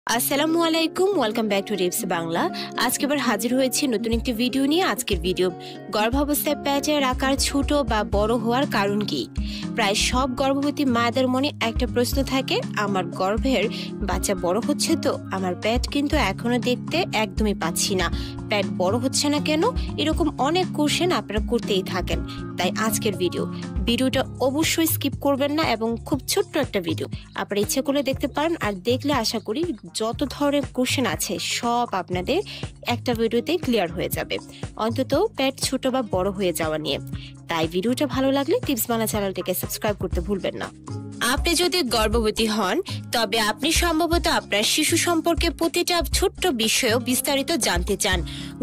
আসসালামু আলাইকুম, welcome back to tips Bangla. আজকে আবার হাজির হয়েছি নতুন একটি ভিডিও নিয়ে। আজকের ভিডিও গর্ভাবস্থায় পেটের আকার ছোট বা বড় হওয়ার কারণ কি। প্রায় সব গর্ভবতী মায়েদের মনে একটা প্রশ্ন থাকে, আমার গর্ভের বাচ্চা বড় হচ্ছে তো, আমার পেট কিন্তু এখনো দেখতে একদমই পাচ্ছি না, পেট বড় হচ্ছে না কেন। এরকম অনেক কোশ্চেন আপনারা করতেই থাকেন। তাই আজকের ভিডিওটা অবশ্যই স্কিপ করবেন না এবং খুব ছোট্ট একটা ভিডিও, আপনারা ইচ্ছে করলে দেখতে পারেন। আর দেখলে আশা করি যত ধরনের কোশ্চেন আছে সব আপনাদের একটা ভিডিওতে ক্লিয়ার হয়ে যাবে, অন্তত পেট ছোট বা বড় হয়ে যাওয়া নিয়ে। তাই ভিডিওটা ভালো লাগলে টিপস বাংলা চ্যানেলটিকে সাবস্ক্রাইব করতে ভুলবেন না। আপনি যদি গর্ভবতী হন তবে আপনি সম্ভবত আপনার শিশু সম্পর্কে প্রতিটা ছোট্ট বিষয়েও বিস্তারিত জানতে চান।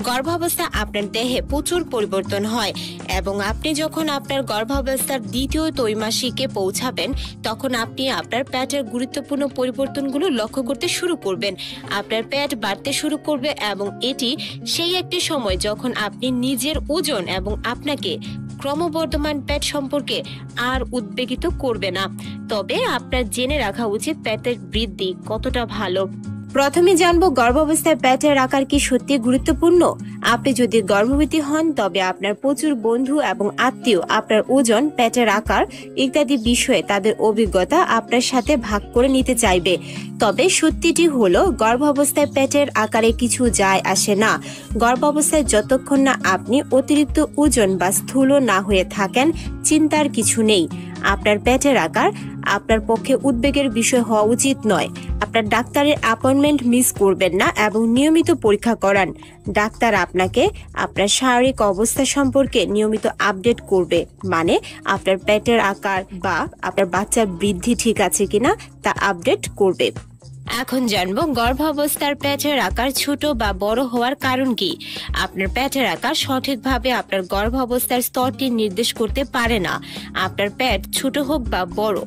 গর্ভাবস্থা আপনার দেহে প্রচুর পরিবর্তন হয় এবং আপনি যখন আপনার গর্ভাবস্থার দ্বিতীয় ত্রৈমাসিকে পৌঁছাবেন তখন আপনি আপনার পেটের গুরুত্বপূর্ণ পরিবর্তনগুলো লক্ষ্য করতে শুরু করবেন। আপনার পেট বাড়তে শুরু করবে এবং এটি সেই একটি সময় যখন আপনি নিজের ওজন এবং আপনাকে ক্রমবর্ধমান পেট সম্পর্কে আর উদ্বেগিত করবে না। তবে আপনার জেনে রাখা উচিত পেটের বৃদ্ধি কতটা ভালো। প্রথমে জানবো গর্ভাবস্থায় পেটের আকার কি সত্যি গুরুত্বপূর্ণ। আপনি যদি গর্ভবতী হন তবে আপনার প্রচুর বন্ধু এবং আত্মীয় আপনার ওজন, পেটের আকার ইত্যাদি বিষয়ে তাদের অভিজ্ঞতা আপনার সাথে ভাগ করে নিতে চাইবে। তবে সত্যিটি হলো গর্ভাবস্থায় পেটের আকারে কিছু যায় আসে না। গর্ভাবস্থায় যতক্ষণ না আপনি অতিরিক্ত ওজন বা স্থূল না হয়ে থাকেন, চিন্তার কিছু নেই। আপনার পেটের আকার আপনার পক্ষে উদ্বেগের বিষয় হওয়া উচিত নয়। আপনার ডাক্তারের অ্যাপয়েন্টমেন্ট মিস করবেন না এবং নিয়মিত পরীক্ষা করান। ডাক্তার আপনাকে আপনার শারীরিক অবস্থা সম্পর্কে নিয়মিত আপডেট করবে, মানে আপনার পেটের আকার বা আপনার বাচ্চার বৃদ্ধি ঠিক আছে কিনা তা আপডেট করবে। এখন জানবো গর্ভাবস্থার পেটের আকার ছোট বা বড় হওয়ার কারণ কি। আপনার পেটের আকার সঠিকভাবে আপনার গর্ভাবস্থার স্তরটি নির্দেশ করতে পারে না। আপনার পেট ছোট হোক বা বড়,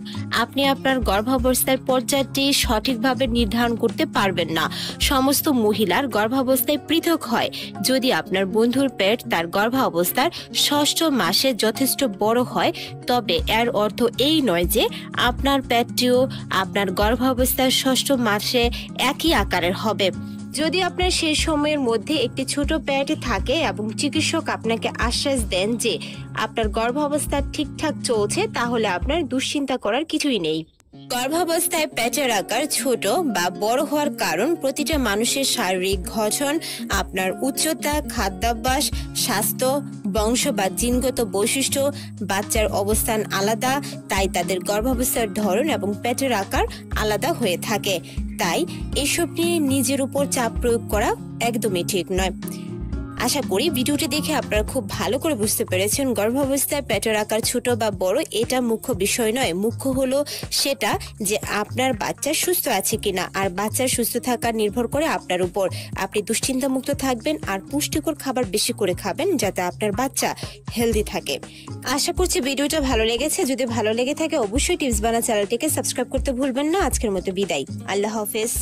আপনি আপনার গর্ভাবস্থার পর্যায়টি সঠিকভাবে নির্ধারণ করতে পারবেন না। সমস্ত মহিলার গর্ভাবস্থায় পৃথক হয়। যদি আপনার বন্ধুর পেট তার গর্ভাবস্থার ষষ্ঠ মাসে যথেষ্ট বড় হয় তবে এর অর্থ এই নয় যে আপনার পেটটিও আপনার গর্ভাবস্থার ষষ্ঠ মাসে একই আকারের হবে। যদি আপনার সেই সময়ের মধ্যে একটি ছোট পেট থাকে এবং চিকিৎসক আপনাকে আশ্বাস দেন যে আপনার গর্ভাবস্থা ঠিকঠাক চলছে, তাহলে আপনার দুশ্চিন্তা করার কিছুই নেই। গর্ভাবস্থায় পেটের আকার ছোট বা বড় হওয়ার কারণ প্রতিটা মানুষের শারীরিক গঠন, আপনার উচ্চতা, খাদ্যাভ্যাস, স্বাস্থ্য, বংশ বা জিনগত বৈশিষ্ট্য, বাচ্চার অবস্থান আলাদা, তাই তাদের গর্ভাবস্থার ধরন এবং পেটের আকার আলাদা হয়ে থাকে। তাই এসব নিয়ে নিজের উপর চাপ প্রয়োগ করা একদমই ঠিক নয়। আশা করি ভিডিওটি দেখে আপনারা খুব ভালো করে বুঝতে পেরেছেন গর্ভাবস্থায় পেটের আকার ছোট বা বড় এটা মুখ্য বিষয় নয়। মুখ্য হলো সেটা যে আপনার বাচ্চা সুস্থ আছে কিনা, আর বাচ্চার সুস্থ থাকা নির্ভর করে আপনার উপর। আপনি দুশ্চিন্তা মুক্ত থাকবেন আর পুষ্টিকর খাবার বেশি করে খাবেন যাতে আপনার বাচ্চা হেলদি থাকে। আশা করছি ভিডিওটা ভালো লেগেছে। যদি ভালো লেগে থাকে অবশ্যই টিপস বাংলা চ্যানেলটিকে সাবস্ক্রাইব করতে ভুলবেন না। আজকের মতো বিদায়, আল্লাহ হাফেজ।